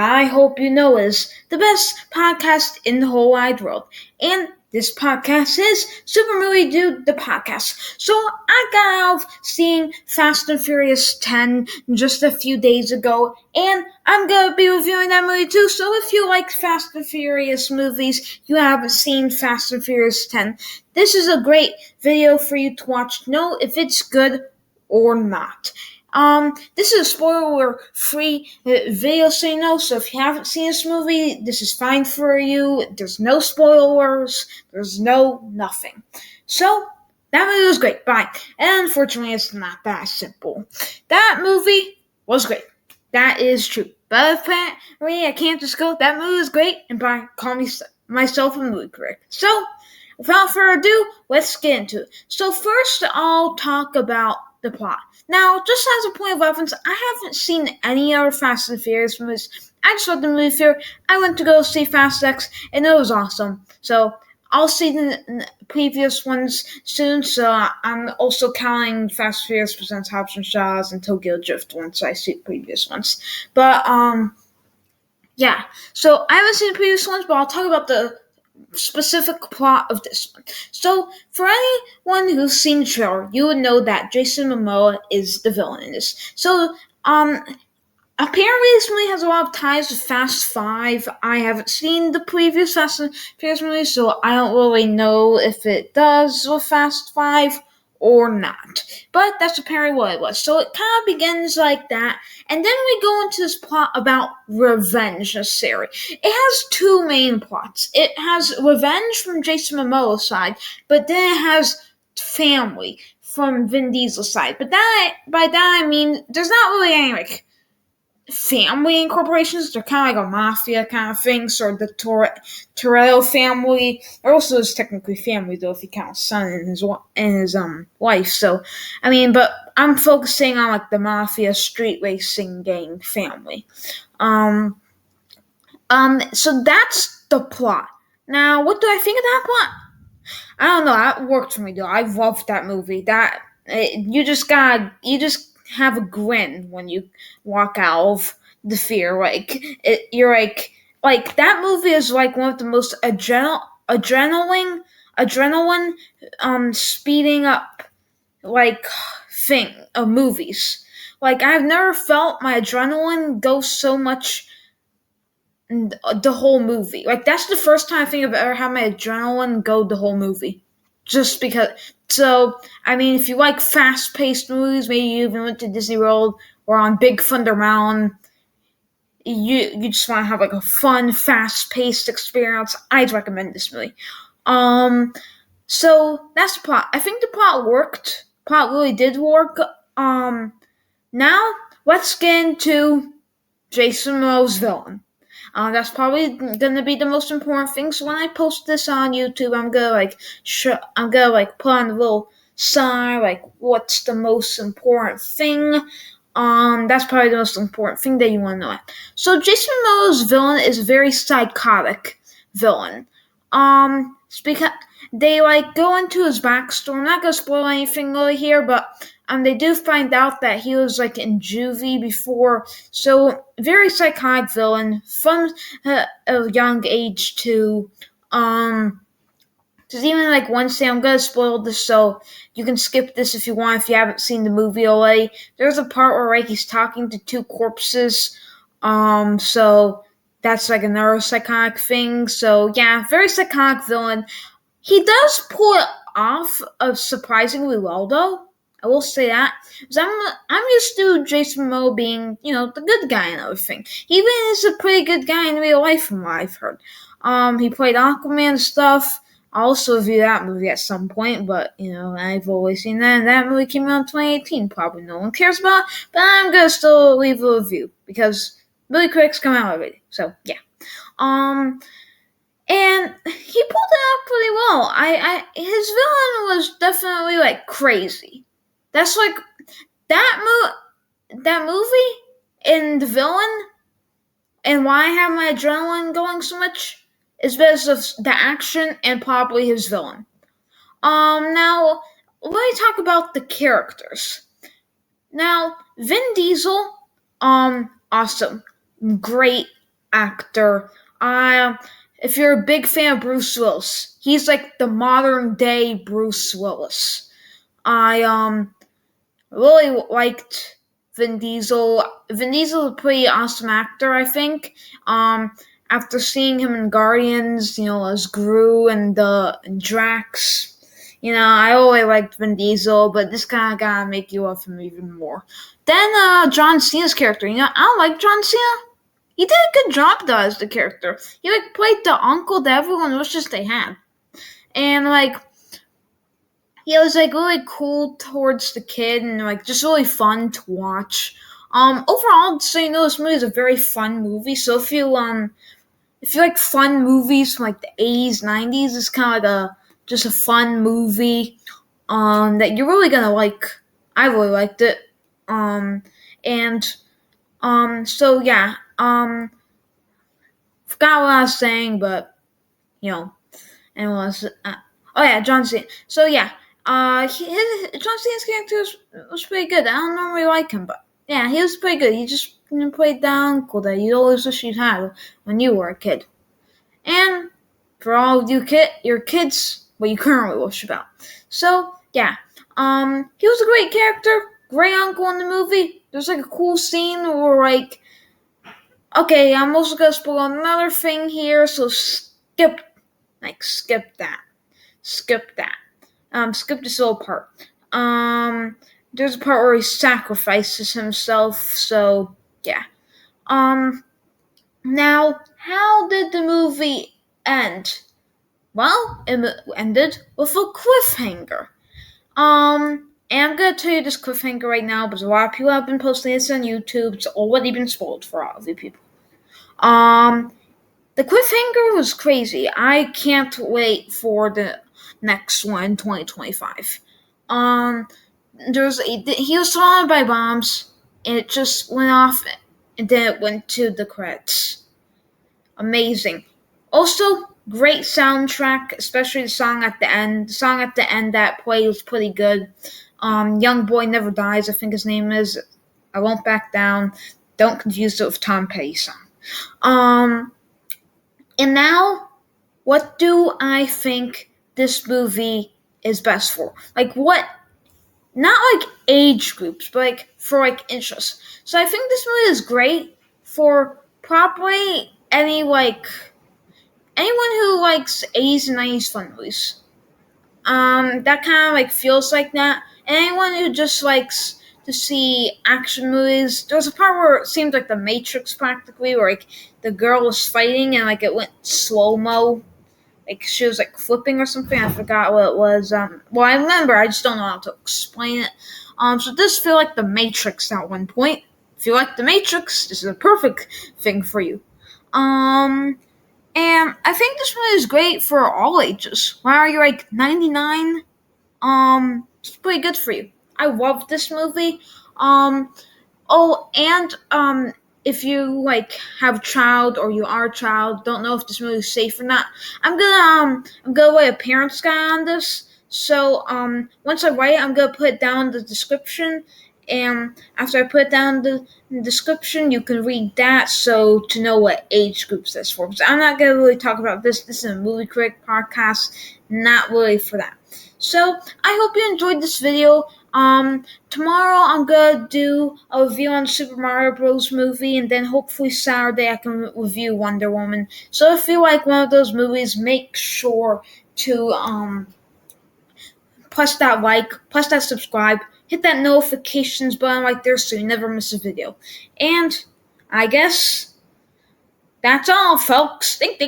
I hope you know is the best podcast in the whole wide world. And this podcast is Super Movie Dude, the podcast. So I got out of seeing Fast and Furious 10 just a few days ago, and I'm gonna be reviewing that movie too. So if you like Fast and Furious movies, you haven't seen Fast and Furious 10, this is a great video for you to watch to know if it's good or not. This is a spoiler-free video, so if you haven't seen this movie, this is fine for you. There's no spoilers. There's no nothing. So, that movie was great. Bye. And unfortunately, it's not that simple. That movie was great. That is true. But apparently, I can't just go, that movie was great, and bye, call myself a movie critic. So, without further ado, let's get into it. So first, I'll talk about the plot. Now, just as a point of reference, I haven't seen any other Fast and Furious movies. I just went to the movie theater. I went to go see Fast X, and it was awesome. So, I'll see the previous ones soon, so I'm also counting Fast and Furious Presents Hobbs and Shaws and Tokyo Drift once I see the previous ones. But, yeah. So, I haven't seen the previous ones, but I'll talk about the specific plot of this one. So, for anyone who's seen the trailer, you would know that Jason Momoa is the villain in this. So, apparently this movie has a lot of ties with Fast 5. I haven't seen the previous Fast and Furious movies, so I don't really know if it does with Fast 5 or not. But that's apparently what it was. So it kind of begins like that, and then we go into this plot about revenge necessary. It has two main plots. It has revenge from Jason Momoa's side, but then it has family from Vin Diesel's side. But by that I mean there's not really any family incorporations. They're kind of like a mafia kind of thing. So the Toretto family, or also is technically family though if you count his son and his wife. So I mean, but I'm focusing on like the mafia street racing gang family. So that's the plot. Now, what do I think of that plot? I don't know. That worked for me though. I loved that movie. You just have a grin when you walk out of the theater. You're like that movie is like one of the most adrenaline speeding up thing of movies. Like I've never felt my adrenaline go so much the whole movie. Like that's the first time I think I've ever had my adrenaline go the whole movie. Just because. So, I mean, if you like fast-paced movies, maybe you even went to Disney World or on Big Thunder Mountain, you just want to have like a fun, fast-paced experience, I'd recommend this movie. So that's the plot. I think the plot worked. Plot really did work. Now let's get into Jason Momoa's villain. That's probably gonna be the most important thing. So when I post this on YouTube, I'm gonna put on a little sign like what's the most important thing. That's probably the most important thing that you want to know. So Jason Momoa's villain is a very psychotic villain. It's because they go into his backstory. I'm not gonna spoil anything really here, but they do find out that he was in juvie before. So very psychotic villain from a young age too. There's even one scene, I'm gonna spoil this, so you can skip this if you want, if you haven't seen the movie already. There's a part where he's talking to two corpses. So that's another psychotic thing. So yeah, very psychotic villain. He does pull it off surprisingly well though. I will say that. Because I'm used to Jason Momoa being, the good guy and everything. He even is a pretty good guy in real life from what I've heard. He played Aquaman and stuff. I'll also review that movie at some point, but, I've always seen that, and that movie came out in 2018. Probably no one cares about, but I'm gonna still leave a review, because movie critics come out already. So, yeah. And he pulled it out pretty well. His villain was definitely, crazy. That's that movie and the villain and why I have my adrenaline going so much is because of the action and probably his villain. Now let me talk about the characters. Now, Vin Diesel, awesome. Great actor. If you're a big fan of Bruce Willis, he's like the modern day Bruce Willis. I really liked Vin Diesel. Vin Diesel is a pretty awesome actor, I think. After seeing him in Guardians, as Gru and Drax, I always liked Vin Diesel, but this kind of gotta make you love him even more. Then John Cena's character, I don't like John Cena. He did a good job though as the character. He played the uncle that everyone wishes they had, and he was really cool towards the kid and just really fun to watch. Overall, so this movie is a very fun movie. So if you like fun movies from the 80s, 90s, it's kind of just a fun movie that you're really gonna like. I really liked it. So yeah. Forgot what I was saying, but and it was oh yeah, John Cena. So yeah, John Cena's character was pretty good. I don't normally like him, but yeah, he was pretty good. He just played the uncle that you always wish you'd had when you were a kid. And for all of your kids, what you currently wish about. So yeah, he was a great character, great uncle in the movie. There's a cool scene where okay, I'm also gonna spoil another thing here, so skip that. Skip that. Skip this little part. There's a part where he sacrifices himself, so yeah. Now, how did the movie end? Well, it ended with a cliffhanger. And I'm gonna tell you this cliffhanger right now because a lot of people have been posting this on YouTube. It's already been spoiled for all of you people. The cliffhanger was crazy. I can't wait for the next one, 2025. He was surrounded by bombs, and it just went off, and then it went to the credits. Amazing. Also, great soundtrack, especially the song at the end. The song at the end that played was pretty good. Young Boy Never Dies, I think his name is. I Won't Back Down. Don't confuse it with Tom Petty's song. And now, what do I think this movie is best for? What? Not age groups, but for interests. So I think this movie is great for probably anyone who likes 80s and 90s fun movies. That kind of feels like that. And anyone who just likes to see action movies. There was a part where it seemed like The Matrix practically, where the girl was fighting and it went slow-mo. She was flipping or something. I forgot what it was. Well, I remember. I just don't know how to explain it. So it does feel like The Matrix at one point. If you like The Matrix, this is a perfect thing for you. And I think this movie is great for all ages. Why are you 99? It's pretty good for you. I love this movie. If you have a child or you are a child, don't know if this movie is safe or not, I'm gonna write a parent's guide on this. So once I write it, I'm gonna put it down in the description, and after I put it down in the description, you can read that so to know what age groups that's for. Because I'm not gonna really talk about this. This is a movie critic podcast, not really for that. So I hope you enjoyed this video. Tomorrow I'm gonna do a review on Super Mario Bros. Movie, and then hopefully Saturday I can review Wonder Woman. So if you like one of those movies, make sure to press that like, press that subscribe, hit that notifications button right there so you never miss a video. And I guess that's all, folks. Think,